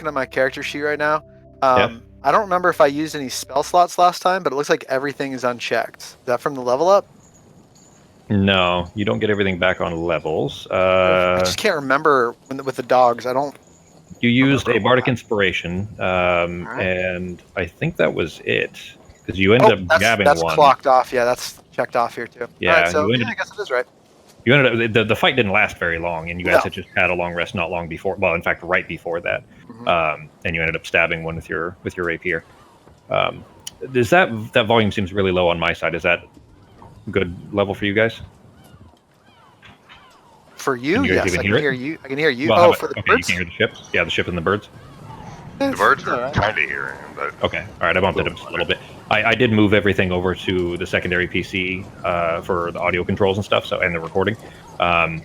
looking at my character sheet right now. Yeah. I don't remember if I used any spell slots last time, but it looks like everything is unchecked. Is that from the level up? No, you don't get everything back on levels. I just can't remember with the dogs. I don't. You used a remember bardic why. inspiration, Right. and I think that was it because you ended up grabbing that's one. clocked off. Yeah, that's checked off here too. Yeah, All right, so you ended. I guess it is right. You ended up. The fight didn't last very long, and you guys No. had just had a long rest not long before. Well, in fact, right before that, and you ended up stabbing one with your rapier. Does that volume seems really low on my side? Is that good level for you guys? For you, Can you guys yes, even I hear can it? hear you. I can hear you. Well, For the okay, birds. you can hear the ship. Yeah, the ship and the birds. The birds are Alright. kind of hearing him, but Okay, all right. I bumped it up just a little bit. I did move everything over to the secondary PC for the audio controls and stuff, so and the recording,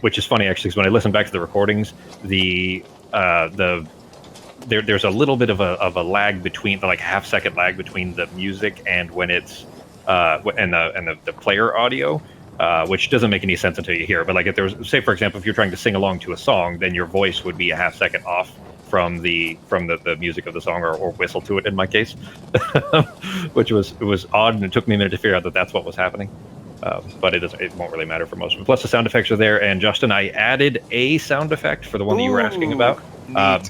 which is funny actually, because when I listen back to the recordings, there's a little bit of a lag between, like half-second lag between the music and when it's and the player audio. Which doesn't make any sense until you hear it. But like if there was, say for example, if you're trying to sing along to a song, then your voice would be a half-second off from the music of the song, or whistle to it in my case, which was odd, and it took me a minute to figure out that that's what was happening. But it won't really matter for most of them. Plus the sound effects are there, and Justin, I added a sound effect for the one that you were asking about.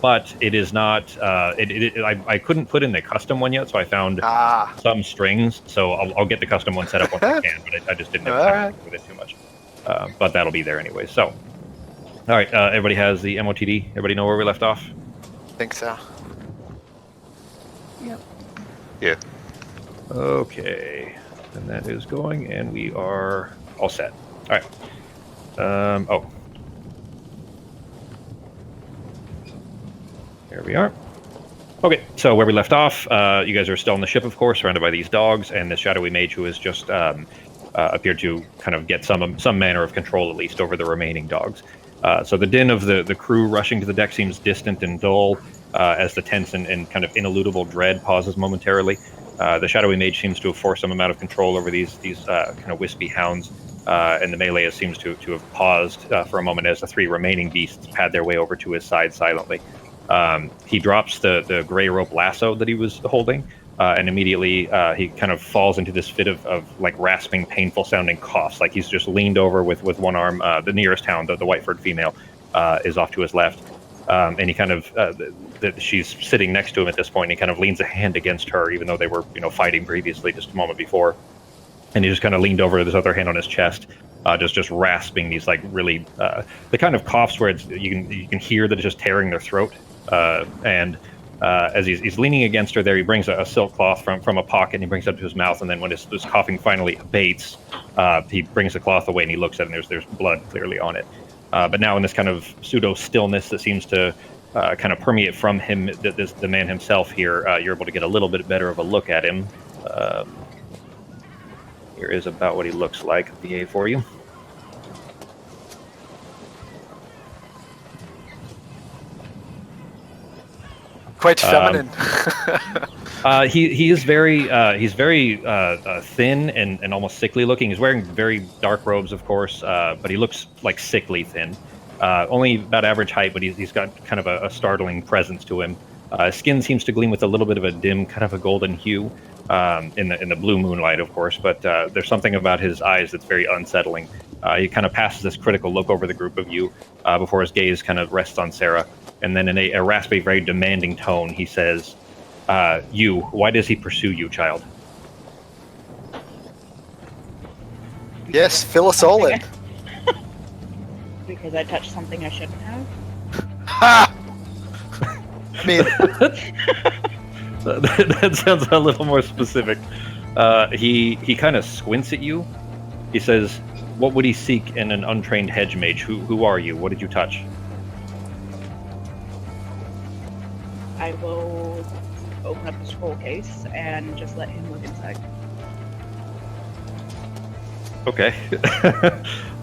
But it is not. I couldn't put in the custom one yet, so I found some strings. So I'll get the custom one set up once I can. But I just didn't have time with it too much. But that'll be there anyway. So, all right, everybody has the MOTD. Everybody know where we left off? I think so. Yep. yeah. Okay, and that is going, and we are all set. All right. Oh. There we are. Okay, so where we left off, you guys are still on the ship, of course, surrounded by these dogs, and the shadowy mage who has just appeared to kind of get some manner of control, at least, over the remaining dogs. So the din of the crew rushing to the deck seems distant and dull, as the tense and kind of ineludible dread pauses momentarily. The shadowy mage seems to have forced some amount of control over these kind of wispy hounds, and the melee seems to have paused for a moment as the three remaining beasts pad their way over to his side silently. He drops the gray rope lasso that he was holding, and immediately he kind of falls into this fit of like rasping, painful sounding coughs, like he's just leaned over with one arm. The nearest hound, the Whiteford female, is off to his left, and he kind of she's sitting next to him at this point. And he kind of leans a hand against her, even though they were fighting previously just a moment before, and he just kind of leaned over with his other hand on his chest. Just rasping these like really the kind of coughs where you can hear that it's just tearing their throat. And as he's leaning against her there, he brings a silk cloth from a pocket and he brings it up to his mouth, and then when his coughing finally abates, he brings the cloth away and he looks at it, and there's blood clearly on it. But now in this kind of pseudo stillness that seems to kind of permeate from him, the man himself here, you're able to get a little bit better of a look at him. Here is about what he looks like, VA for you. Quite feminine. He is very thin and almost sickly looking. He's wearing very dark robes, of course, but he looks like sickly thin. Only about average height, but he's got kind of a startling presence to him. His skin seems to gleam with a little bit of a dim, kind of a golden hue in the blue moonlight, of course. But there's something about his eyes that's very unsettling. He kind of passes this critical look over the group of you before his gaze kind of rests on Sarah. And then in a raspy, very demanding tone, he says, "You, why does he pursue you, child?" Yes, fill us all in. Because I touched something I shouldn't have. Ha! I mean, that sounds a little more specific. He kind of squints at you. He says, "What would he seek in an untrained hedge mage? Who are you? What did you touch?" I will open up the scroll case and just let him look inside. Okay.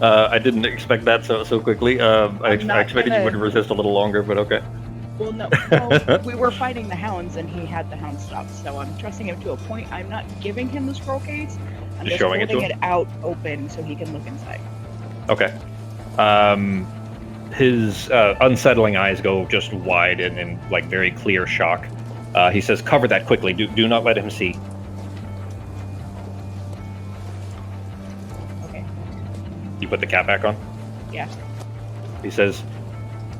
I didn't expect that so quickly. I expected you would resist a little longer, but okay. Well, no. We were fighting the hounds, and he had the hound stopped, so I'm trusting him to a point. I'm not giving him the scroll case. I'm just showing holding it to him? out open so he can look inside. Okay. his unsettling eyes go just wide and in like very clear shock. He says, "Cover that quickly. Do not let him see." Okay. You put the cap back on. Yeah. He says,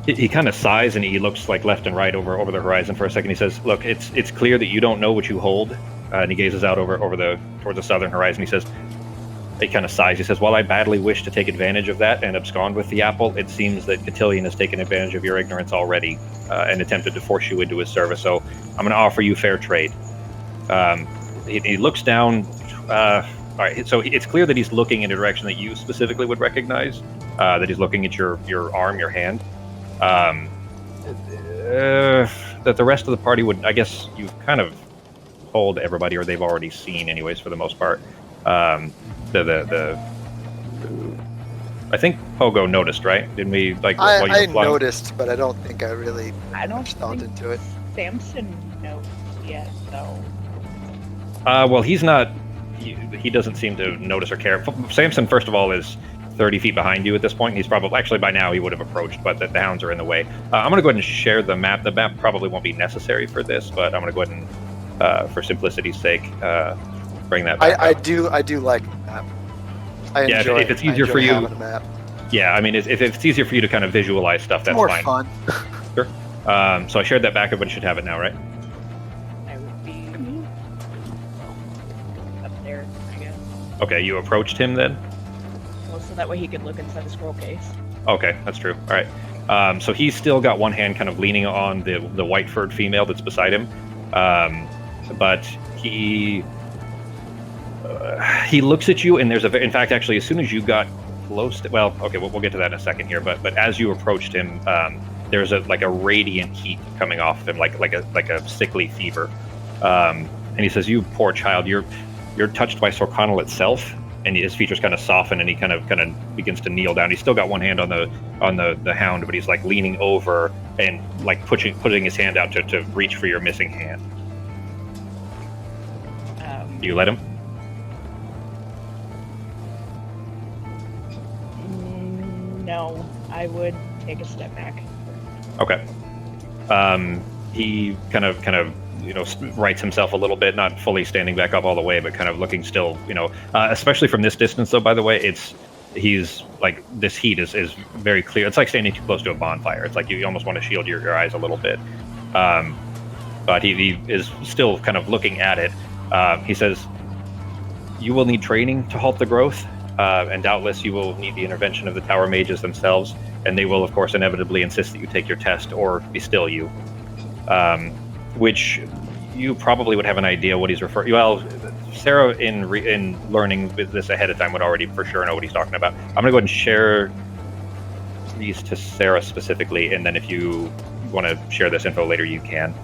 he kind of sighs and he looks like left and right over the horizon for a second. He says, "Look, it's clear that you don't know what you hold." And he gazes out towards the southern horizon. He says, he kind of sighs. He says, "While I badly wish to take advantage of that and abscond with the apple, it seems that Cotillion has taken advantage of your ignorance already and attempted to force you into his service. So I'm going to offer you fair trade." He looks down. All right, so it's clear that he's looking in a direction that you specifically would recognize. That he's looking at your arm, your hand. That the rest of the party would, I guess, you've kind of told everybody, or they've already seen, anyways, for the most part. I think Pogo noticed, right? Didn't we? Like, while you I were flying? noticed, but I don't think I really thought think into it. Samson knows yet, though. Well, he's not. He doesn't seem to notice or care. Samson, first of all, is 30 feet behind you at this point. He's probably, actually by now he would have approached, but the hounds are in the way. I'm going to go ahead and share the map. The map probably won't be necessary for this, but I'm going to go ahead and, for simplicity's sake, bring that back. I do like the map. I Yeah, enjoy if it's easier I enjoy for you- having a map. Yeah, I mean, if it's easier for you to kind of visualize stuff, that's More fine. fun. Sure. So I shared that back. Everybody should have it now, right? I would be up there, I guess. Okay, you approached him then? Well, so that way he could look inside the scroll case. Okay, that's true. All right. So he's still got one hand kind of leaning on the white furred female that's beside him, but he looks at you, and there's in fact, actually, as soon as you got close to, well, okay, we'll get to that in a second here, but as you approached him, there's a radiant heat coming off of him, like a sickly fever, and he says, "You poor child, you're touched by Sorcanal itself." And his features kind of soften, and he kind of begins to kneel down. He's still got one hand on the hound, but he's like leaning over and like putting his hand out to reach for your missing hand. Do you let him? No, I would take a step back. Okay. He kind of rights himself a little bit, not fully standing back up all the way, but kind of looking still, especially from this distance, though, by the way, he's like, this heat is very clear. It's like standing too close to a bonfire. It's like you almost want to shield your eyes a little bit. But he is still kind of looking at it. He says, "You will need training to halt the growth, and doubtless you will need the intervention of the tower mages themselves, and they will, of course, inevitably insist that you take your test or be still you." Which you probably would have an idea what he's referring. Well, Sarah, in learning this ahead of time, would already for sure know what he's talking about. I'm going to go ahead and share these to Sarah specifically, and then if you want to share this info later, you can.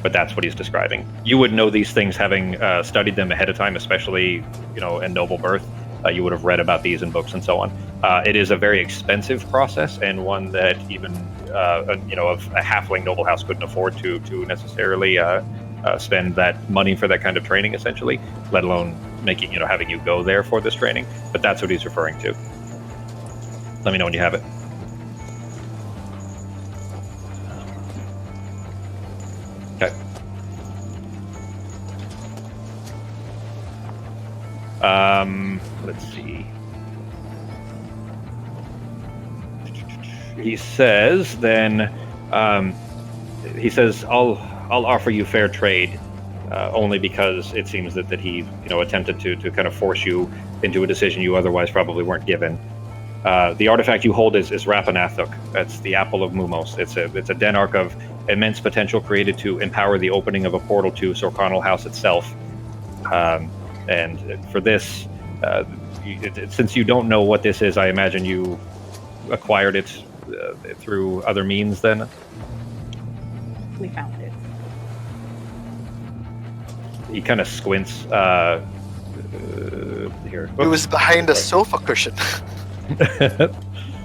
But that's what he's describing. You would know these things having studied them ahead of time, especially in Noble Birth. You would have read about these in books and so on. It is a very expensive process, and one that even of a halfling noble house couldn't afford to necessarily spend that money for that kind of training, essentially, let alone making having you go there for this training. But that's what he's referring to. Let me know when you have it. Okay. Let's see. He says, then, he says, I'll offer you fair trade, only because it seems that he, attempted to kind of force you into a decision you otherwise probably weren't given. The artifact you hold is Rapanathuk. That's the apple of Mumos. It's a denark of immense potential, created to empower the opening of a portal to Sorcanal House itself. And for this, since you don't know what this is, I imagine you acquired it through other means then? We found it. He kind of squints. Here. It was behind a sofa cushion.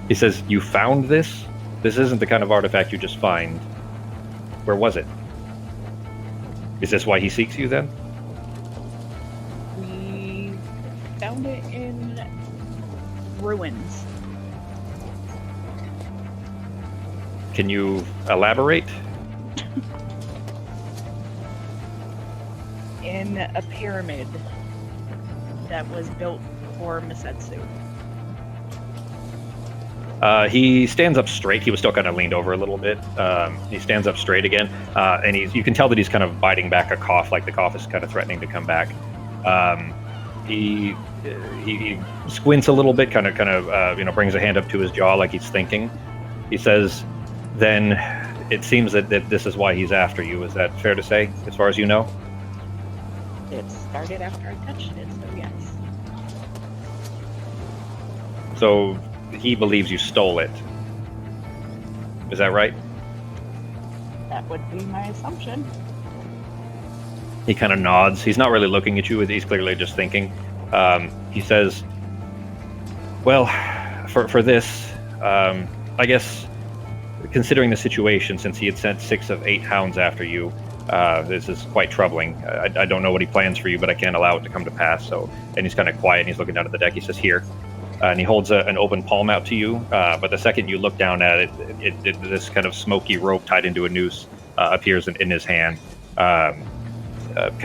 He says, "You found this? This isn't the kind of artifact you just find. Where was it? Is this why he seeks you then?" We found it in ruins. Can you elaborate? In a pyramid that was built for Misetsu. He stands up straight. He was still kind of leaned over a little bit. He stands up straight again, and you can tell that he's kind of biting back a cough, like the cough is kind of threatening to come back. He squints a little bit, kind of brings a hand up to his jaw like he's thinking. He says, "Then it seems that this is why he's after you. Is that fair to say, as far as you know?" It started after I touched it, so yes. So he believes you stole it. Is that right? That would be my assumption. He kind of nods. He's not really looking at you. He's clearly just thinking. He says, "Well, for this, I guess, considering the situation, since he had sent 6 of 8 hounds after you, this is quite troubling. I don't know what he plans for you, but I can't allow it to come to pass." So, and he's kind of quiet, and he's looking down at the deck. He says, "Here." And he holds an open palm out to you, but the second you look down at it, this kind of smoky rope tied into a noose appears in his hand, kind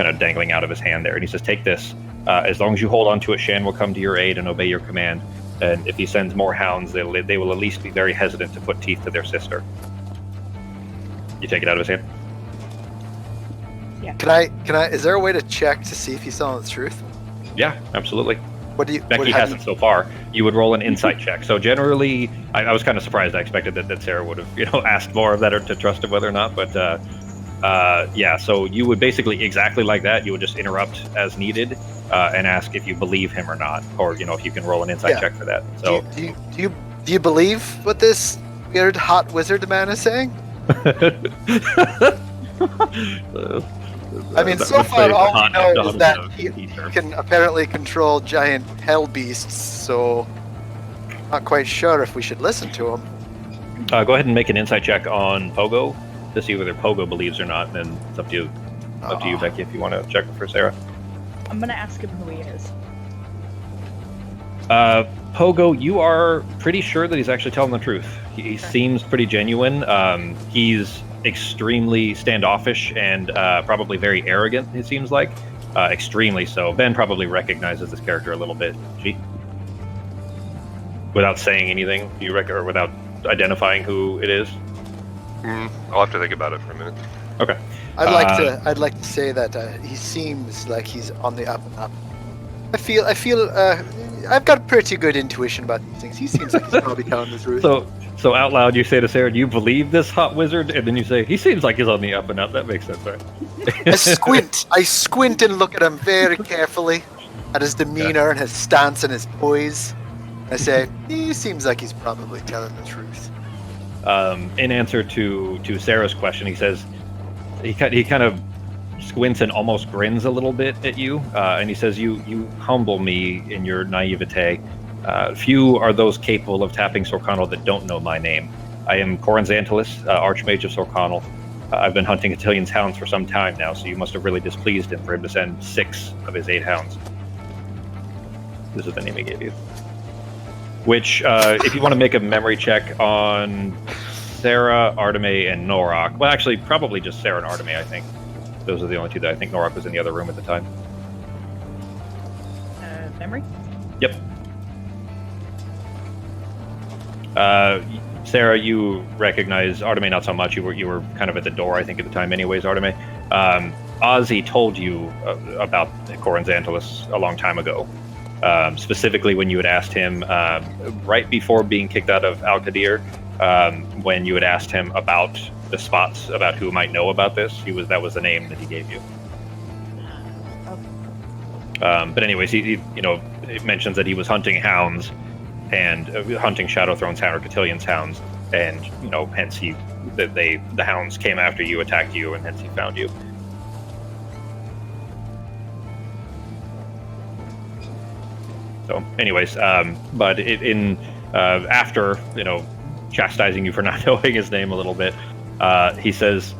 of dangling out of his hand there. And he says, "Take this. As long as you hold on to it, Shan will come to your aid and obey your command. And if he sends more hounds, they will at least be very hesitant to put teeth to their sister." You take it out of his hand? Yeah. Can I? Is there a way to check to see if he's telling the truth? Yeah, absolutely. What do you? Becky hasn't so far. You would roll an insight check. So generally, I was kind of surprised. I expected that Sarah would have, asked more of that or to trust him whether or not. But yeah, so you would basically exactly like that. You would just interrupt as needed and ask if you believe him or not, or if you can roll an insight check for that. So do you believe what this weird hot wizard man is saying? I mean, so far all we know is that he can apparently control giant hell beasts, so not quite sure if we should listen to him. Go ahead and make an insight check on Pogo to see whether Pogo believes or not, and then it's up to you. Up to you, Becky, if you want to check for Sarah. I'm gonna ask him who he is. Pogo, you are pretty sure that he's actually telling the truth. He seems pretty genuine. He's extremely standoffish and probably very arrogant, it seems like. Extremely so. Ben probably recognizes this character a little bit. Without saying anything, do you or without identifying who it is? I'll have to think about it for a minute. Okay. I'd like to say that he seems like he's on the up and up. I feel I've got pretty good intuition about these things. He seems like he's probably telling the truth. So out loud, you say to Sarah, "Do you believe this hot wizard?" And then you say, "He seems like he's on the up and up." That makes sense, right? I squint and look at him very carefully, at his demeanor and his stance and his poise. I say, he seems like he's probably telling the truth. In answer to Sarah's question, he says, he kind of squints and almost grins a little bit at you, and he says, "You humble me in your naivete. Few are those capable of tapping Sorconnell that don't know my name. I am Coranzantilus, Archmage of Sorconnell. I've been hunting Attillion's hounds for some time now, so you must have really displeased him for him to send 6 of his 8 hounds." This is the name he gave you. Which, if you want to make a memory check on Sarah, Arteme, and Norak. Well, actually, probably just Sarah and Arteme, I think. Those are the only 2 that I think. Norak was in the other room at the time. Memory? Yep. Sarah, you recognize Arteme not so much. You were kind of at the door, I think, at the time anyways, Arteme. Ozzy told you about Coranzantilus a long time ago. Specifically when you had asked him right before being kicked out of Al-Qadir, when you had asked him about the spots, about who might know about this, that was the name that he gave you. But anyways, he it mentions that he was hunting hounds and hunting Shadowthrone's hound or Catillion's hounds, and hence the hounds came after you, attacked you, and hence he found you. So, anyways, but after chastising you for not knowing his name a little bit, he says,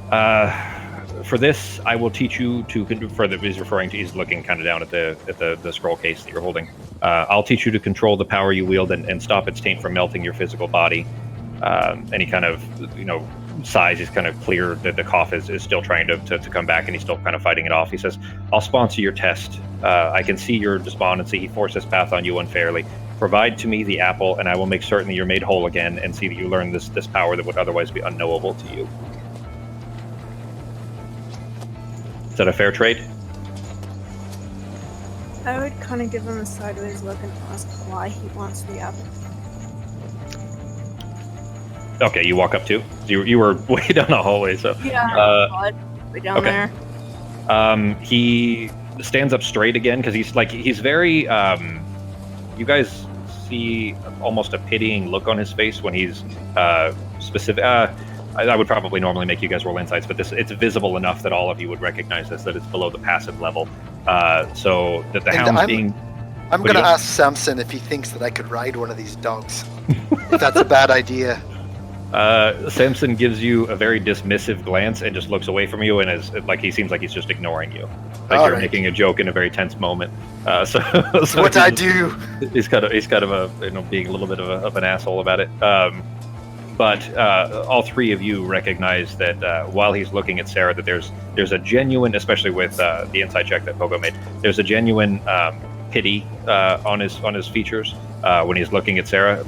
"For this, I will teach you to." He's looking kind of down at the scroll case that you're holding. "I'll teach you to control the power you wield and stop its taint from melting your physical body. any kind of size is kind of clear. That the cough is still trying to come back, and he's still kind of fighting it off. He says, "I'll sponsor your test. I can see your despondency. He forced this path on you unfairly. Provide to me the apple, and I will make certain that you're made whole again, and see that you learn this power that would otherwise be unknowable to you." Is that a fair trade? I would kind of give him a sideways look and ask why he wants the apple. Okay, you walk up too. You were way down the hallway, so Yeah, way down okay. there. He stands up straight again because he's very. You guys see almost a pitying look on his face when he's specific. I would probably normally make you guys roll insights, but it's visible enough that all of you would recognize this, that it's below the passive level. So that the hound's being. I'm going to ask Samson if he thinks that I could ride one of these dogs. If that's a bad idea. Samson gives you a very dismissive glance and just looks away from you, and he seems like he's just ignoring you, like All you're right. making a joke in a very tense moment. So What I do? He's kind of a being a little bit of an asshole about it. But all three of you recognize that while he's looking at Sarah, that there's a genuine, especially with the inside check that Pogo made, there's a genuine pity on his features when he's looking at Sarah,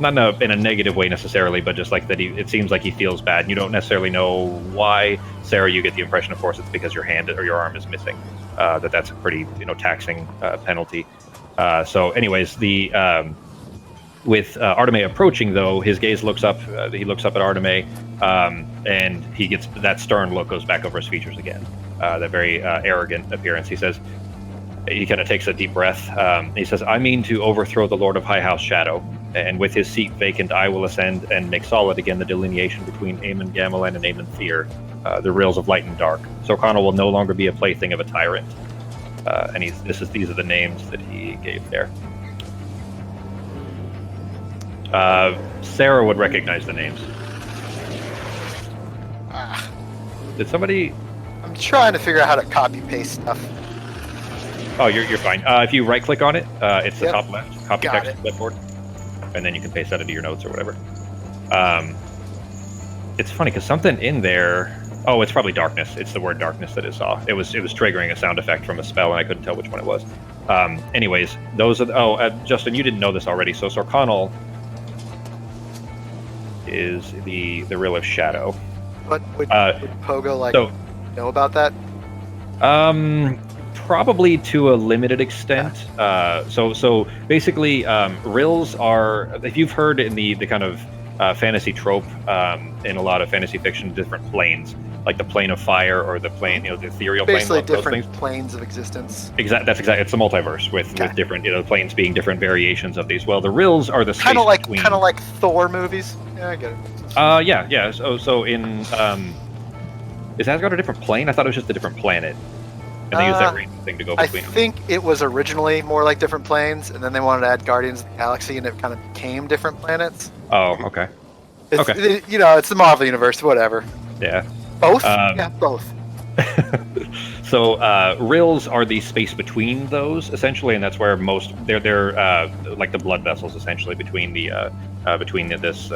not in a negative way necessarily, but just like that it seems like he feels bad. And you don't necessarily know why. Sarah, you get the impression, of course, it's because your hand or your arm is missing. That's a pretty taxing penalty. So anyways, with Arteme approaching, though, his gaze looks up. He looks up at Arteme, and he gets that stern look goes back over his features again. That very arrogant appearance. He kind of takes a deep breath. He says, "I mean to overthrow the Lord of High House Shadow, and with his seat vacant, I will ascend and make solid again the delineation between Aemon Gamelin and Aemon Fear, the realms of light and dark. So Connell will no longer be a plaything of a tyrant." And these are the names that he gave there. Sarah would recognize the names. Did somebody? I'm trying to figure out how to copy paste stuff. Oh, you're fine. If you right click on it, it's the Yep. top left. Copy Got text it. to clipboard, and then you can paste that into your notes or whatever. It's funny because something in there. Oh, it's probably darkness. It's the word darkness that it saw. It was triggering a sound effect from a spell, and I couldn't tell which one it was. Anyways, those are. Justin, you didn't know this already. So Sir Connell is the real of Shadow. What would Pogo know about that? Probably to a limited extent. So basically, rills are, if you've heard in the kind of fantasy trope in a lot of fantasy fiction, different planes, like the plane of fire or the plane, the ethereal plane. Basically, those different things. planes of existence. That's exactly. It's a multiverse with different, planes being different variations of these. Well, the rills are the space between. Kind of like Thor movies. Yeah, I get it. Yeah. So in is Asgard a different plane? I thought it was just a different planet. And they use that random thing to go between them. I think it was originally more like different planes, and then they wanted to add Guardians of the Galaxy, and it kind of became different planets. Oh, okay. It's, Okay. It's the Marvel Universe, whatever. Yeah. Both? Yeah, both. So rills are the space between those, essentially, and that's where most they're like the blood vessels, essentially, between this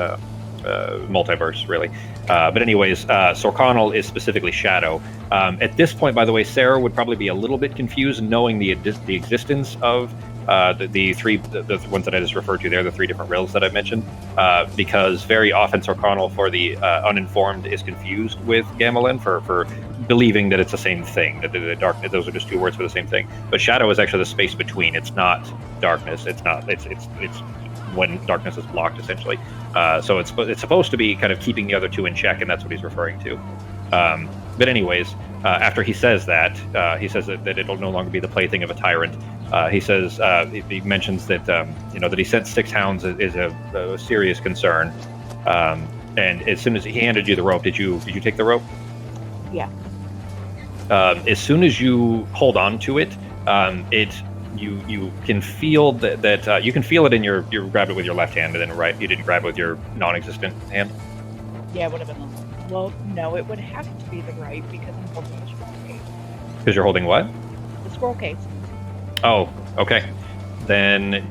multiverse, really. But anyways, Sir Connell is specifically Shadow. At this point, by the way, Sarah would probably be a little bit confused knowing the existence of the ones that I just referred to there, the three different rills that I mentioned, because very often Sir Connell, for the uninformed, is confused with Gamelin for believing that it's the same thing, that the darkness, those are just two words for the same thing. But Shadow is actually the space between. It's not darkness. It's when darkness is blocked, essentially. So it's supposed to be kind of keeping the other two in check, and that's what he's referring to. But anyways, after he says that, he says that it'll no longer be the plaything of a tyrant. He says he mentions that that he sent 6 hounds is a serious concern. And as soon as he handed you the rope, did you take the rope? Yeah. As soon as you hold on to it, you can feel that you can feel it in you grabbed it with your left hand, and then right you didn't grab it with your non-existent hand. Yeah, it would have been. Well, no, it would have to be the right because I'm holding the scroll case. Because you're holding what? The scroll case. Oh, okay. Then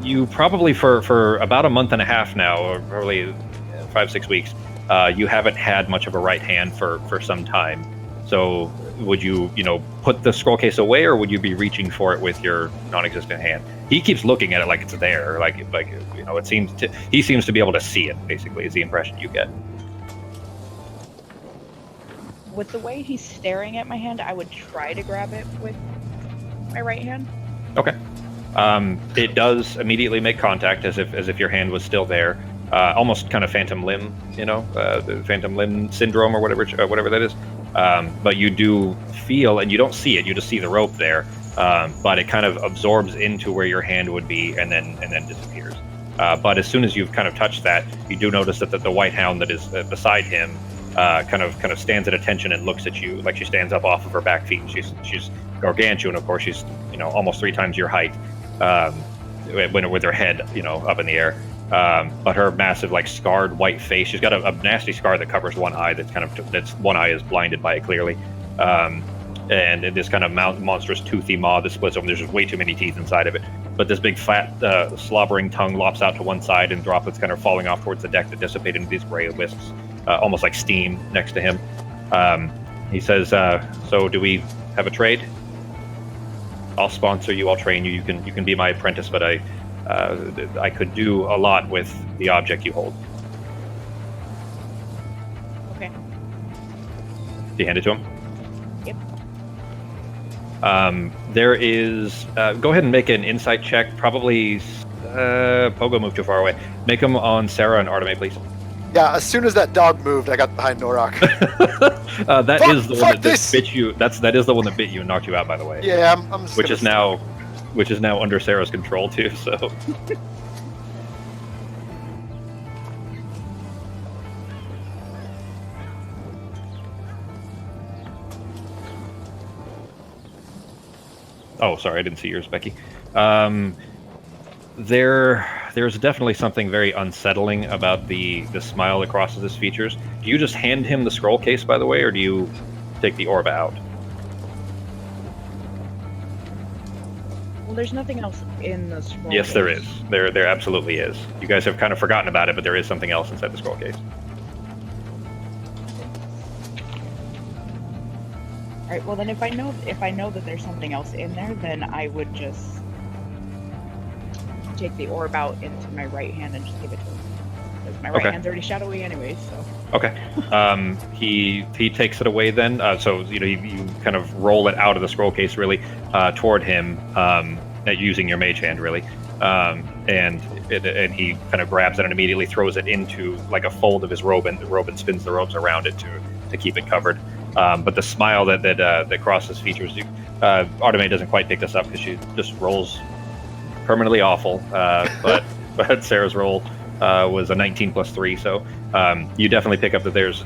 You probably for about a month and a half now, or probably 5-6 weeks, you haven't had much of a right hand for some time. So would you put the scroll case away, or would you be reaching for it with your non-existent hand? He keeps looking at it like it's there, like it seems to. He seems to be able to see it. Basically, is the impression you get. With the way he's staring at my hand, I would try to grab it with my right hand. Okay. It does immediately make contact, as if your hand was still there. Almost kind of phantom limb, the phantom limb syndrome or whatever that is. But you do feel, and you don't see it. You just see the rope there. But it kind of absorbs into where your hand would be, and then disappears. But as soon as you've kind of touched that, you do notice that the white hound that is beside him kind of stands at attention and looks at you, like she stands up off of her back feet. She's gargantuan, of course. She's almost 3 times your height, with her head up in the air. But her massive, like, scarred white face. She's got a nasty scar that covers one eye. That's one eye is blinded by it clearly. And this kind of monstrous toothy maw that splits open. There's just way too many teeth inside of it. But this big flat slobbering tongue lops out to one side, and droplets kind of falling off towards the deck that dissipate into these gray wisps, almost like steam next to him. He says, "So do we have a trade? I'll sponsor you. I'll train you. You can be my apprentice, but I could do a lot with the object you hold." Okay. Do you hand it to him? Yep. There is. Go ahead and make an insight check. Probably. Pogo moved too far away. Make them on Sarah and Arteme, please. Yeah, as soon as that dog moved, I got behind Norak. That is the one that bit you. That is the one that bit you and knocked you out, by the way. Yeah, I'm just which is now under Sarah's control too. So. Oh, sorry, I didn't see yours, Becky. There's definitely something very unsettling about the smile that crosses his features. Do you just hand him the scroll case, by the way, or do you take the orb out? Well, there's nothing else in the scroll Yes, case. there is. There absolutely is. You guys have kind of forgotten about it, but there is something else inside the scroll case. All right. Well, then if I know that there's something else in there, then I would just take the orb out into my right hand and just give it to him. Because my right hand's already shadowy anyways. So. Okay. He takes it away then. So you kind of roll it out of the scroll case really toward him, using your mage hand really, and he kind of grabs it and immediately throws it into like a fold of his robe, and spins the robes around it to keep it covered. But the smile that crosses features, Arteme doesn't quite pick this up because she just rolls permanently awful. But Sarah's roll was a 19 plus 3, so you definitely pick up that there's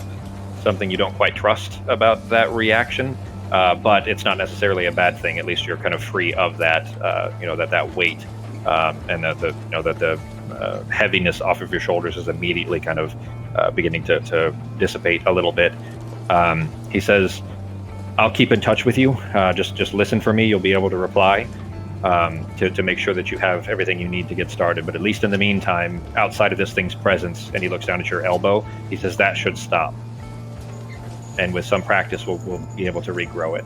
something you don't quite trust about that reaction. But it's not necessarily a bad thing. At least you're kind of free of that, that weight, and that the heaviness off of your shoulders is immediately kind of beginning to dissipate a little bit. He says, "I'll keep in touch with you. Just listen for me. You'll be able to reply to make sure that you have everything you need to get started. But at least in the meantime, outside of this thing's presence," and he looks down at your elbow, he says, "that should stop. And with some practice, we'll be able to regrow it."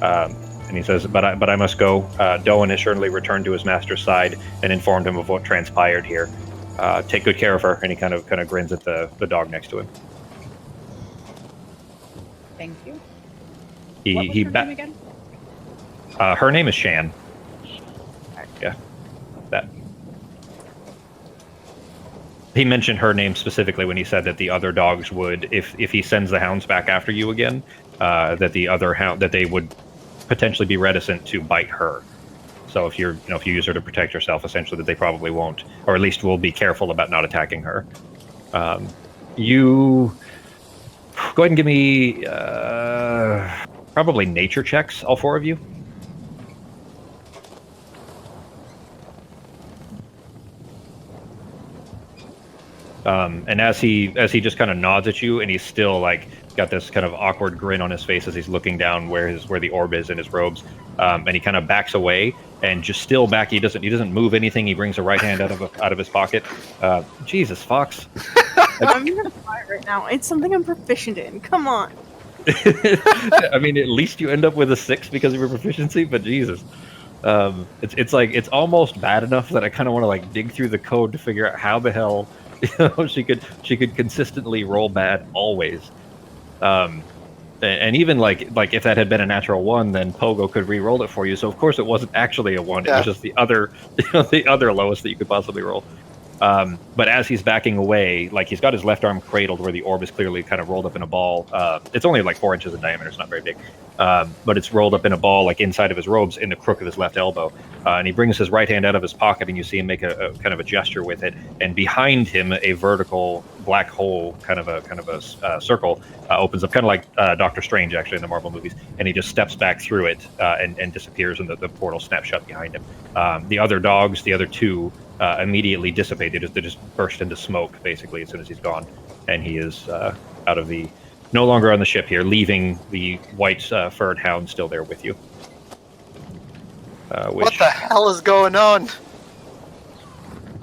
And he says, but I must go. Doan has certainly returned to his master's side and informed him of what transpired here. Take good care of her." And he kind of grins at the dog next to him. Thank you. What was her name again? Her name is Shan. Yeah, that. He mentioned her name specifically when he said that the other dogs would, if he sends the hounds back after you again, that the other hound, that they would potentially be reticent to bite her. So if you use her to protect yourself, essentially, that they probably won't, or at least will be careful about not attacking her. You go ahead and give me probably nature checks, all 4 of you. And as he just kind of nods at you, and he's still like got this kind of awkward grin on his face as he's looking down where the orb is in his robes, and he kind of backs away, and just still back. He doesn't move anything. He brings a right hand out of his pocket. Jesus, Fox. I'm gonna fly right now. It's something I'm proficient in. Come on. I mean, at least you end up with a 6 because of your proficiency, but Jesus. It's almost bad enough that I kind of want to like dig through the code to figure out how the hell she could consistently roll bad always. And even like if that had been a natural 1, then Pogo could re-roll it for you. So of course it wasn't actually a 1. Yeah. It was just the other the other lowest that you could possibly roll. But as he's backing away, like he's got his left arm cradled where the orb is clearly kind of rolled up in a ball. It's only like 4 inches in diameter. It's not very big. But it's rolled up in a ball like inside of his robes in the crook of his left elbow. And he brings his right hand out of his pocket, and you see him make a kind of a gesture with it. And behind him, a vertical black hole, kind of a circle, opens up, kind of like Doctor Strange actually in the Marvel movies. And he just steps back through it and disappears, and the portal snaps shut behind him. The other dogs, the other 2, immediately dissipate. They just burst into smoke basically as soon as he's gone, and he is no longer on the ship here, leaving the white furred hound still there with you. What the hell is going on?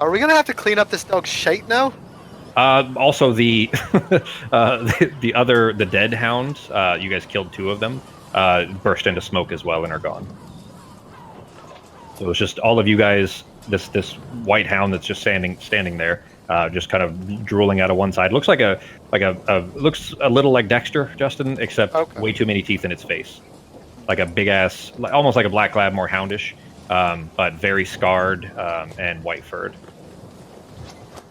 Are we gonna have to clean up this dog's shite now? Also, the the dead hounds, you guys killed 2 of them, burst into smoke as well and are gone. So it's just all of you guys. This white hound that's just standing there, just kind of drooling out of one side. Looks like looks a little like Dexter, Justin, except way too many teeth in its face. Like a big ass, almost like a black lab, more houndish, but very scarred and white furred.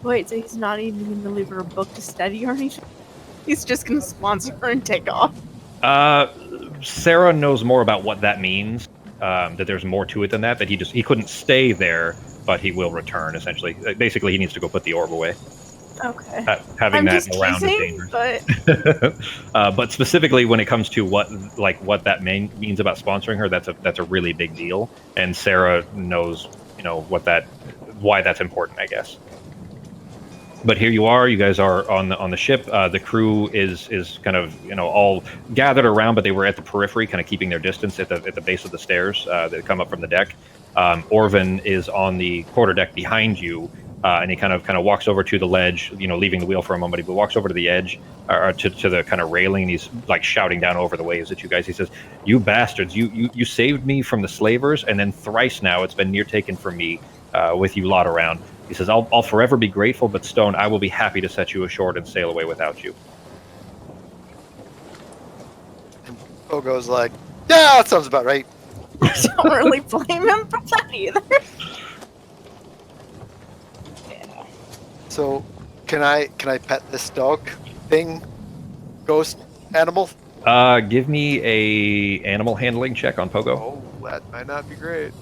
Wait, so he's not even going to leave her a book to study or anything? He's just going to sponsor her and take off? Sarah knows more about what that means. That there's more to it than that. That he couldn't stay there, but he will return. Essentially, basically, he needs to go put the orb away. Okay. Having that around is dangerous. But specifically, when it comes to what that means about sponsoring her, that's a really big deal. And Sarah knows, why that's important, I guess. But here you are. You guys are on the ship. The crew is kind of all gathered around, but they were at the periphery, kind of keeping their distance at the base of the stairs that come up from the deck. Orvin is on the quarterdeck behind you, and he kind of walks over to the ledge, leaving the wheel for a moment. He walks over to the edge, or to the kind of railing, and he's like shouting down over the waves at you guys. He says, "You bastards! You saved me from the slavers, and then thrice now it's been near taken from me with you lot around." He says, I'll forever be grateful, but Stone, I will be happy to set you ashore and sail away without you. And Pogo's like, yeah, that sounds about right. I don't really blame him for that either. Yeah. So, can I pet this dog thing? Ghost animal? Give me a animal handling check on Pogo. Oh, that might not be great.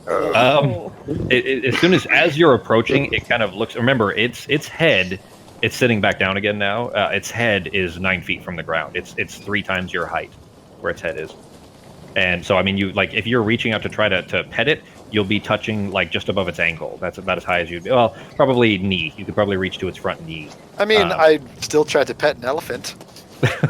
As soon as you're approaching, it kind of looks. Remember, its head. It's sitting back down again now. Its head is 9 feet from the ground. It's 3 times your height, where its head is. And so, I mean, if you're reaching out to try to pet it, you'll be touching like just above its ankle. That's about as high as you'd be. Well, probably knee. You could probably reach to its front knee. I mean, I still tried to pet an elephant.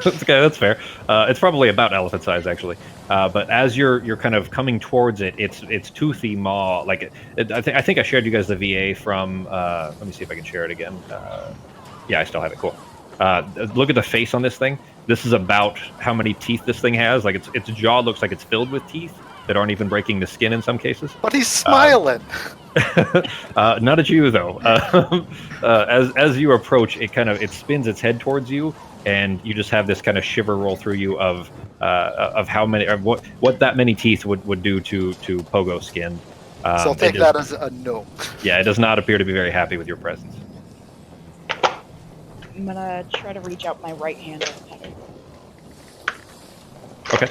Okay, that's fair. It's probably about elephant size, actually. But as you're kind of coming towards it, its toothy maw, like I think I shared you guys the VA from. Let me see if I can share it again. Yeah, I still have it. Cool. Look at the face on this thing. This is about how many teeth this thing has. Like its jaw looks like it's filled with teeth that aren't even breaking the skin in some cases. But he's smiling. Not at you though. As you approach, it spins its head towards you, and you just have this kind of shiver roll through you of how many, or what that many teeth would do to Pogo's skin. So I'll take that as a no. Yeah, it does not appear to be very happy with your presence. I'm gonna try to reach out my right hand and pet her. Okay.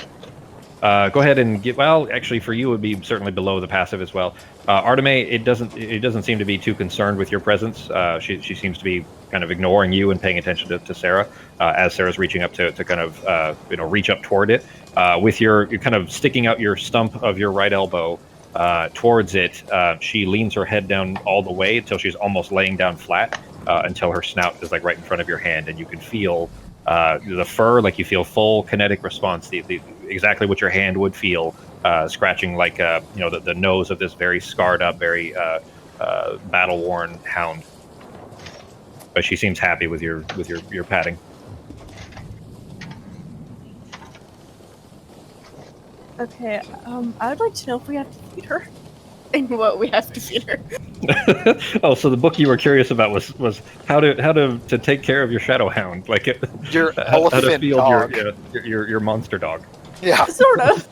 Go ahead and get. Well, actually, for you, it would be certainly below the passive as well. Arteme, it doesn't seem to be too concerned with your presence. She seems to be kind of ignoring you and paying attention to Sarah as Sarah's reaching up to kind of reach up toward it. With you're kind of sticking out your stump of your right elbow towards it. She leans her head down all the way until she's almost laying down flat, until her snout is like right in front of your hand, and you can feel the fur, like you feel full kinetic response, the exactly what your hand would feel scratching like the nose of this very scarred up, very battle worn hound. But she seems happy with your patting. Okay, I would like to know if we have to feed her. And what we have to feed her. Oh, so the book you were curious about was how to take care of your shadow hound, like Your how to elephant field dog. your monster dog. Yeah. Sort of.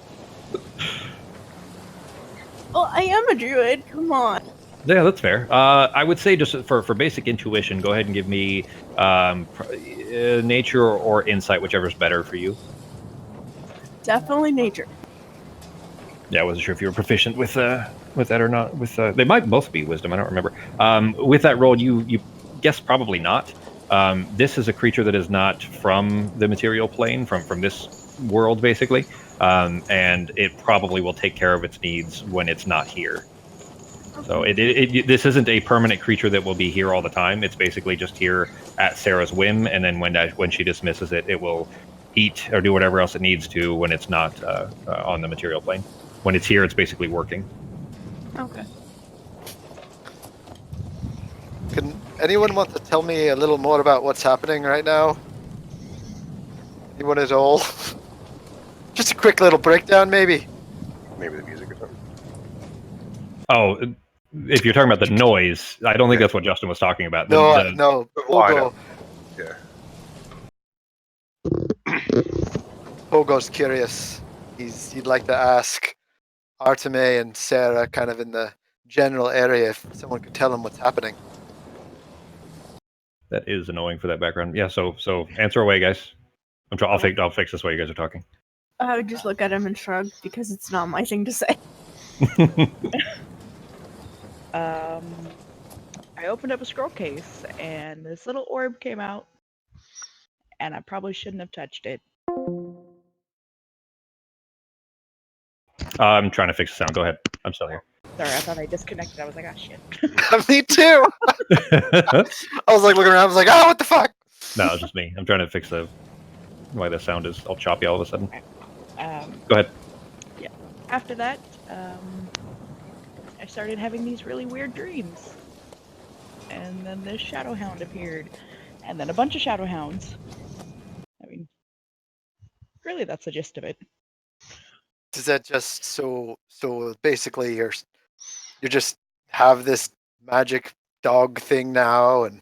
Well, I am a druid. Come on. Yeah, that's fair. I would say just for basic intuition, go ahead and give me nature or insight, whichever's better for you. Definitely nature. Yeah, I wasn't sure if you were proficient with that or not. With they might both be wisdom. I don't remember. With that roll, you guess probably not. This is a creature that is not from the material plane, from this world, basically, and it probably will take care of its needs when it's not here. So this isn't a permanent creature that will be here all the time. It's basically just here at Sarah's whim, and then when she dismisses it, it will eat or do whatever else it needs to when it's not on the material plane. When it's here, it's basically working. Okay. Can anyone want to tell me a little more about what's happening right now? Anyone at all? Just a quick little breakdown, maybe. Maybe the music or something. Oh, if you're talking about the noise, I don't think that's what Justin was talking about. No. Well, I Pogo. know. Yeah. Pogo's curious. He'd like to ask Arteme and Sarah, kind of in the general area, if someone could tell him what's happening. That is annoying for that background. Yeah. So answer away, guys. I'll fix this while you guys are talking. I would just look at him and shrug because it's not my thing to say. I opened up a scroll case and this little orb came out, and I probably shouldn't have touched it. I'm trying to fix the sound. Go ahead. I'm still here. Sorry, I thought I disconnected. I was like, ah, shit. Me too. I was like looking around. I was like, oh, what the fuck? No, it's just me. I'm trying to fix why the sound is all choppy all of a sudden. Go ahead. Yeah. After that, I started having these really weird dreams. And then this shadow hound appeared. And then a bunch of shadow hounds. I mean, really, that's the gist of it. Is that just so basically you're just have this magic dog thing now, and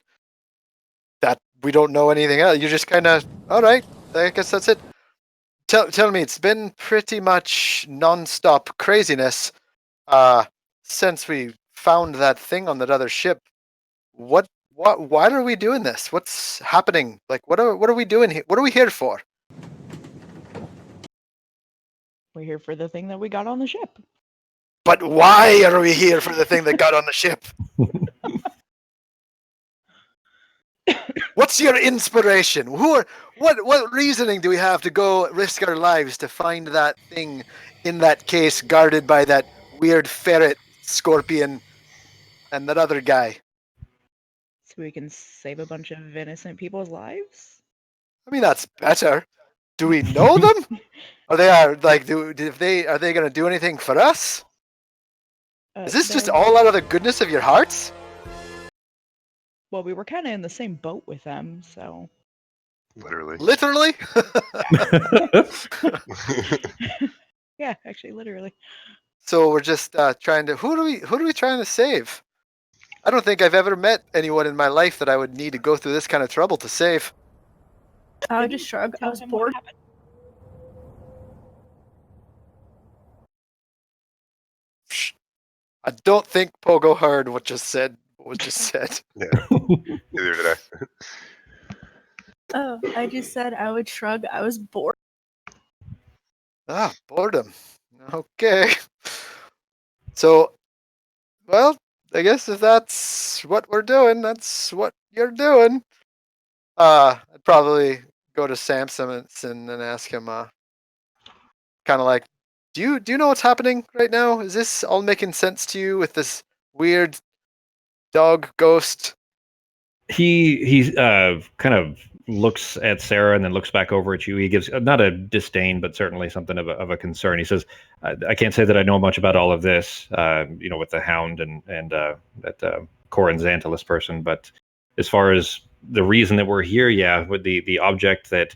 that we don't know anything else? You're just kind of, all right, I guess that's it. Tell me, it's been pretty much non-stop craziness since we found that thing on that other ship. Why are we doing this? What's happening? Like, what are we doing here? What are we here for? We're here for the thing that we got on the ship. But why are we here for the thing that got on the ship? What's your inspiration? What reasoning do we have to go risk our lives to find that thing in that case guarded by that weird ferret scorpion and that other guy? So we can save a bunch of innocent people's lives? I mean, that's better. Do we know them? Are they going to do anything for us? Is this just all out of the goodness of your hearts? Well, we were kind of in the same boat with them, so. Literally. Literally? Yeah, actually, literally. So we're just trying to. Who are we trying to save? I don't think I've ever met anyone in my life that I would need to go through this kind of trouble to save. I would just shrug. I was bored. I don't think Pogo heard what was just said. Yeah. Neither did I. Oh, I just said I would shrug. I was bored. Ah, boredom. Okay. So, well, I guess if that's what we're doing, that's what you're doing. I'd probably go to Samson and ask him, kind of like, do you know what's happening right now? Is this all making sense to you with this weird dog ghost? He kind of looks at Sarah and then looks back over at you. He gives not a disdain, but certainly something of a concern. He says, "I can't say that I know much about all of this, with the Hound and that Corin Xantalus person, but as far as the reason that we're here, yeah, with the object that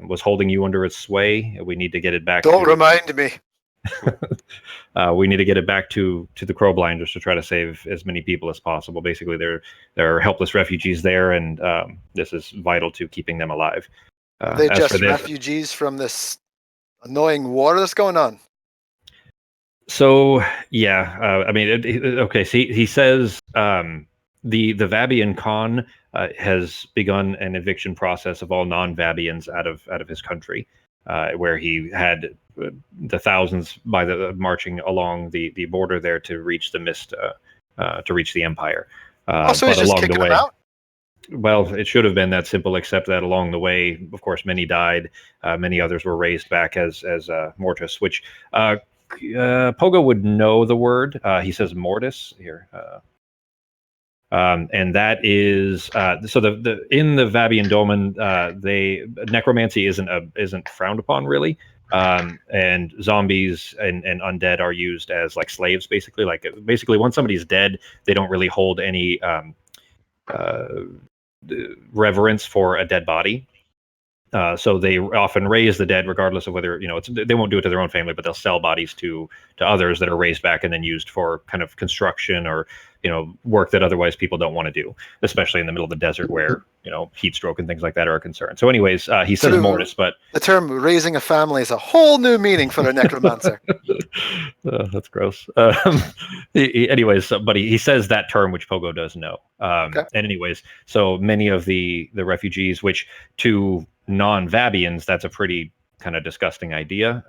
was holding you under its sway, we need to get it back. Don't remind me. We need to get it back to the Crowblinders to try to save as many people as possible. Basically, there are helpless refugees there, and this is vital to keeping them alive. Are they as just for this, refugees from this annoying war that's going on? so yeah, I mean, okay. So he says the Vabian Khan has begun an eviction process of all non-Vabians out of his country, where he had the thousands by the marching along the border there to reach the mist, to reach the Empire. So he's but just along the kicking way, them out? well, it should have been that simple, except that along the way, of course, many died. Many others were raised back as mortis, which Pogo would know the word. He says mortis here. And that is so the in the Vabian Domain, they necromancy isn't frowned upon really, and zombies and undead are used as like slaves basically. Like basically, once somebody's dead, they don't really hold any uh, reverence for a dead body. So they often raise the dead, regardless of whether they won't do it to their own family, but they'll sell bodies to others that are raised back and then used for kind of construction or work that otherwise people don't want to do, especially in the middle of the desert where heat stroke and things like that are a concern. So, anyways, he says mortis, but the term "raising a family" is a whole new meaning for a necromancer. That's gross. Anyways, but he says that term, which Pogo does know. Okay. And anyways, so many of the refugees, which to non-Vabians, that's a pretty kind of disgusting idea.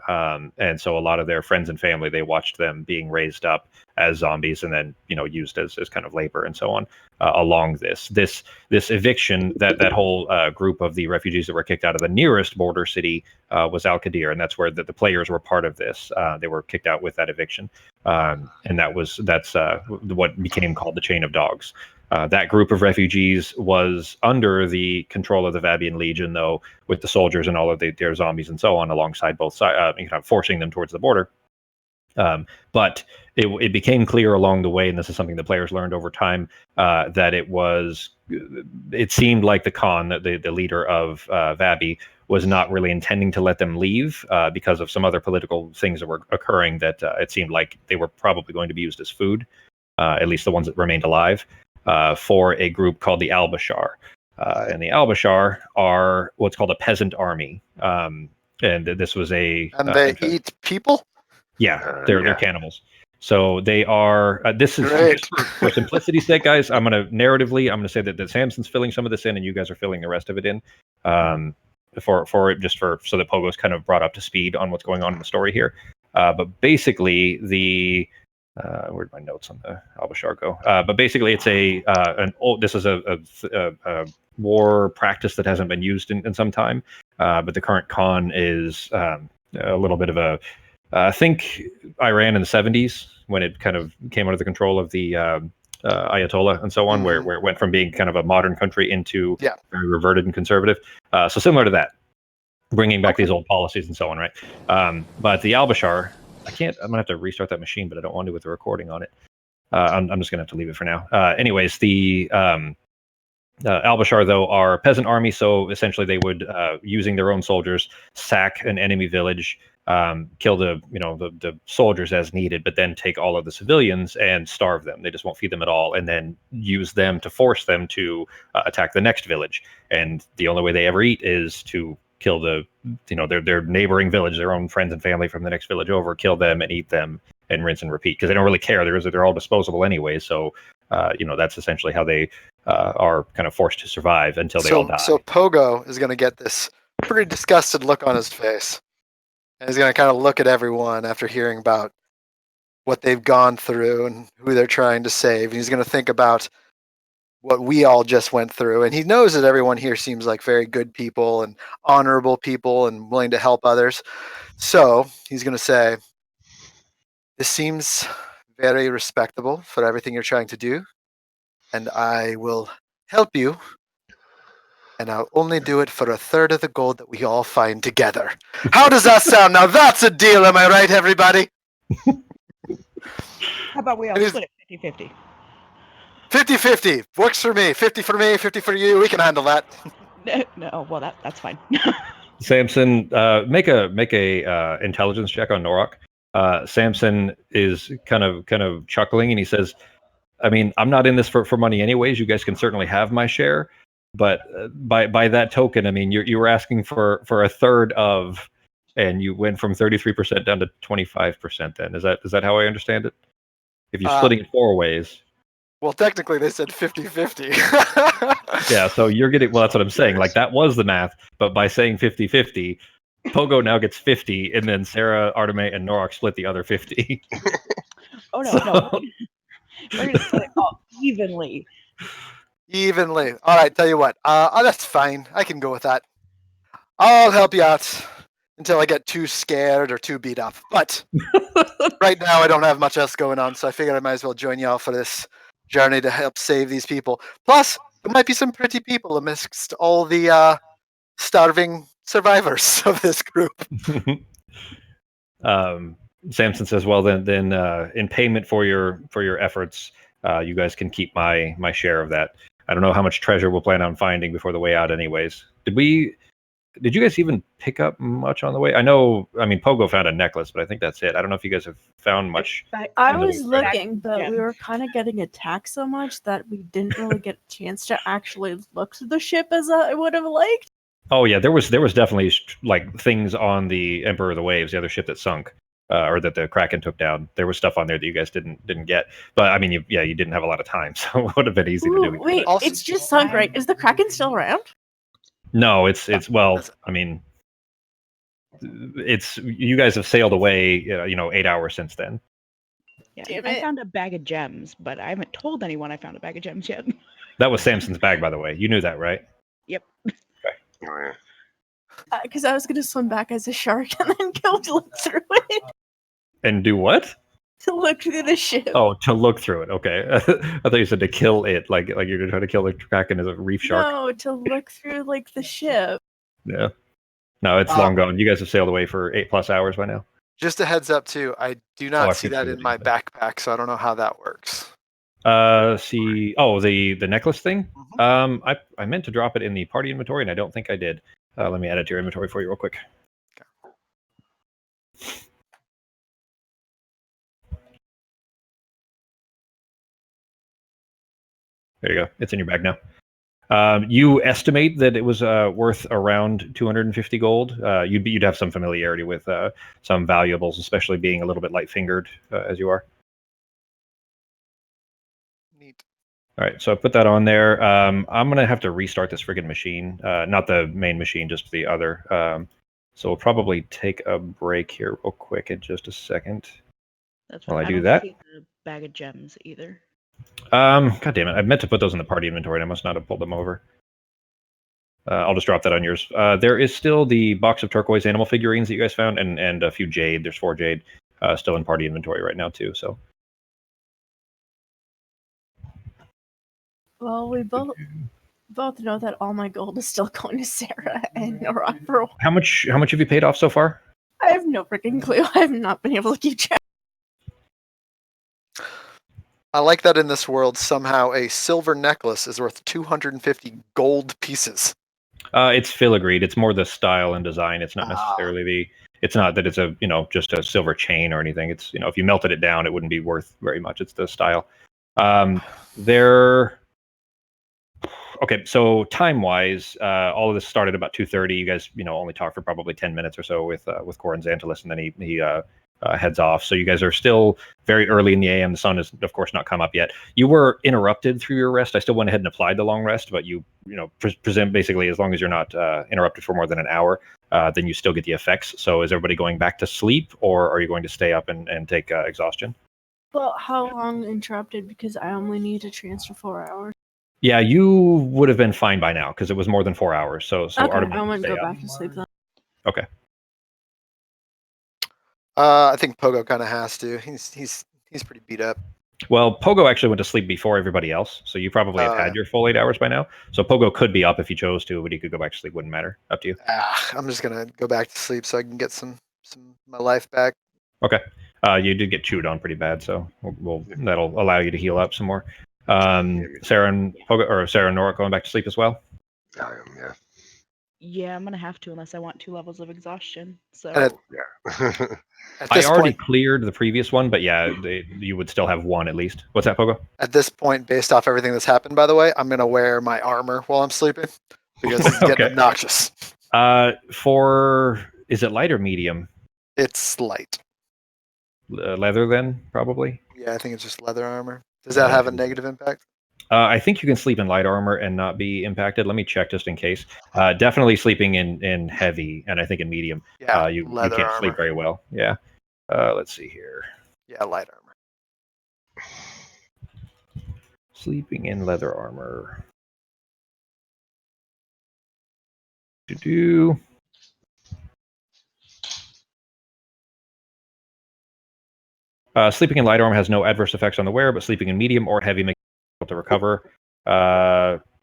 And so a lot of their friends and family, they watched them being raised up as zombies and then used as kind of labor and so on along this eviction. That whole group of the refugees that were kicked out of the nearest border city was Al Qadir, and that's where the players were part of this. They were kicked out with that eviction, and that's what became called the Chain of Dogs. That group of refugees was under the control of the Vabian Legion, though, with the soldiers and all of their zombies and so on alongside both sides, forcing them towards the border. But it became clear along the way, and this is something the players learned over time, that it seemed like the Khan, the leader of Vabi, was not really intending to let them leave because of some other political things that were occurring, that it seemed like they were probably going to be used as food, at least the ones that remained alive, for a group called the Al-Bashar. And the Al-Bashar are what's called a peasant army. And this was and they eat people? Yeah, they're cannibals. So they are. This is just for simplicity's sake, guys. I'm gonna say that Samson's filling some of this in, and you guys are filling the rest of it in. So that Pogo's kind of brought up to speed on what's going on in the story here. But basically, where'd my notes on the Al-Bashar go? But basically, it's this is a war practice that hasn't been used in some time. But the current Khan is a little bit of a I think Iran in the 70s, when it kind of came under the control of the Ayatollah and so on, where it went from being kind of a modern country into very reverted and conservative. So similar to that, bringing back these old policies and so on, right? But the Al-Bashar, I'm going to have to restart that machine, but I don't want to with the recording on it. I'm just going to have to leave it for now. Anyways, the Al-Bashar, though, are a peasant army, so essentially they would, using their own soldiers, sack an enemy village, kill the soldiers as needed, but then take all of the civilians and starve them. They just won't feed them at all, and then use them to force them to attack the next village. And the only way they ever eat is to kill their neighboring village, their own friends and family from the next village over, kill them and eat them and rinse and repeat, because they don't really care. They're all disposable anyway. So that's essentially how they are kind of forced to survive until they all die. So Pogo is going to get this pretty disgusted look on his face. And he's going to kind of look at everyone after hearing about what they've gone through and who they're trying to save. And he's going to think about what we all just went through. And he knows that everyone here seems like very good people and honorable people and willing to help others. So he's going to say, this seems very respectable for everything you're trying to do. And I will help you, and I'll only do it for a third of the gold that we all find together. How does that sound? Now that's a deal, am I right, everybody? How about we all It is- split it 50-50? 50-50. Works for me. 50 for me, 50 for you. We can handle that. No, well that's fine. Samson, make a intelligence check on Norok. Samson is kind of chuckling, and he says, "I mean, I'm not in this for money, anyways. You guys can certainly have my share, but by that token, I mean, you were asking for a third of, and you went from 33% down to 25%. Then is that how I understand it? If you're splitting it 4 ways." Well, technically, they said 50-50. Yeah, so you're getting, well, that's what I'm saying. Like, that was the math, but by saying 50-50, Pogo now gets 50, and then Sarah, Arteme, and Norok split the other 50. Oh no. We're gonna split it all evenly. Evenly. All right, tell you what. That's fine. I can go with that. I'll help you out until I get too scared or too beat up. But right now, I don't have much else going on, so I figured I might as well join y'all for this journey to help save these people. Plus, there might be some pretty people amidst all the starving survivors of this group. Samson says, "Well, then, in payment for your efforts, you guys can keep my share of that. I don't know how much treasure we'll plan on finding before the way out, anyways. Did you guys even pick up much on the way? I mean, Pogo found a necklace, but I think that's it. I don't know if you guys have found much. I And the was back looking, but we were kind of getting attacked so much that we didn't really get a chance to actually look through the ship as I would have liked. Oh yeah, there was definitely like things on the Emperor of the Waves, the other ship that sunk, or that the Kraken took down. There was stuff on there that you guys didn't get. But I mean, you didn't have a lot of time, so it would have been easy to Ooh, do. wait, Also- it's just sunk, right? Is the Kraken still around? No, it's well, I mean, it's you guys have sailed away, 8 hours since then. Yeah, Damn I it. found a bag of gems, but I haven't told anyone I found a bag of gems yet. That was Samson's bag, by the way. You knew that, right? Yep. Oh, yeah. Because I was going to swim back as a shark and then go to look through it. And do what? To look through the ship. Oh, to look through it. Okay, I thought you said to kill it, like you're gonna try to kill the Kraken as a reef shark. No, to look through like the ship. Yeah. No, it's long gone. You guys have sailed away for 8+ hours by now. Just a heads up, too. I do not I see see that what in you my said. backpack, so I don't know how that works. See. Oh, the necklace thing. I meant to drop it in the party inventory, and I don't think I did. Let me add it to your inventory for you real quick. There you go. It's in your bag now. You estimate that it was worth around 250 gold. You'd have some familiarity with some valuables, especially being a little bit light-fingered as you are. Neat. All right, so I put that on there. I'm gonna have to restart this friggin' machine, not the main machine, just the other. So we'll probably take a break here real quick in just a second. That's While I do don't that. see the bag of gems either. God damn it! I meant to put those in the party inventory, and I must not have pulled them over. I'll just drop that on yours. There is still the box of turquoise animal figurines that you guys found, and a few jade. There's 4 jade still in party inventory right now too. So Well, we both know that all my gold is still going to Sarah and Nora for a while. how much have you paid off so far? I have no freaking clue. I have not been able to keep track. I like that in this world, somehow a silver necklace is worth 250 gold pieces. It's filigreed. It's more the style and design. It's not necessarily the. It's not that it's a just a silver chain or anything. It's if you melted it down, it wouldn't be worth very much. It's the style. Okay, so time wise, all of this started about 2:30. You guys only talked for probably 10 minutes or so with Corin Xantalis, and then he heads off. So you guys are still very early in the AM. The sun has, of course, not come up yet. You were interrupted through your rest. I still went ahead and applied the long rest, but you present basically as long as you're not interrupted for more than an hour, then you still get the effects. So is everybody going back to sleep, or are you going to stay up and take exhaustion? Well, how long interrupted? Because I only need to transfer 4 hours. Yeah, you would have been fine by now because it was more than 4 hours. So Okay, Artemis I wouldn't stay go up. back to sleep then. Okay. I think Pogo kind of has to. He's pretty beat up. Well, Pogo actually went to sleep before everybody else, so you probably have had Yeah. your full 8 hours by now. So Pogo could be up if he chose to, but he could go back to sleep. Wouldn't matter. Up to you. I'm just gonna go back to sleep so I can get some my life back. Okay. You did get chewed on pretty bad, so that'll allow you to heal up some more. Sarah and Pogo, or Sarah and Nora going back to sleep as well. I am, yeah. Yeah, I'm gonna have to unless I want 2 levels of exhaustion. So And Yeah. At I this already point, cleared the previous one, but yeah, you would still have 1 at least. What's that, Pogo? at this point, based off everything that's happened, by the way, I'm gonna wear my armor while I'm sleeping because it's getting Okay. obnoxious. Is it light or medium? It's light. Leather then, probably. Yeah, I think it's just leather armor. Does that have a negative impact? I think you can sleep in light armor and not be impacted. Let me check just in case. Definitely sleeping in heavy, and I think in medium, Yeah, you leather can't armor. sleep very well. Yeah. Let's see here. Yeah, light armor. Sleeping in leather armor. Do. Sleeping in light armor has no adverse effects on the wearer, but sleeping in medium or heavy makes it difficult to recover.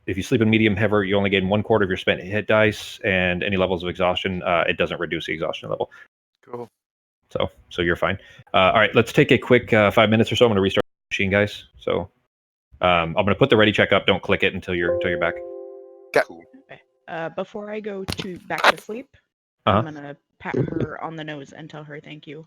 If you sleep in medium heavy, you only gain 1/4 of your spent hit dice, and any levels of exhaustion, it doesn't reduce the exhaustion level. Cool. So you're fine. All right, let's take a quick 5 minutes or so. I'm going to restart the machine, guys. So I'm going to put the ready check up. Don't click it until you're back. Cool. before I go back to sleep, I'm gonna pat her on the nose and tell her thank you.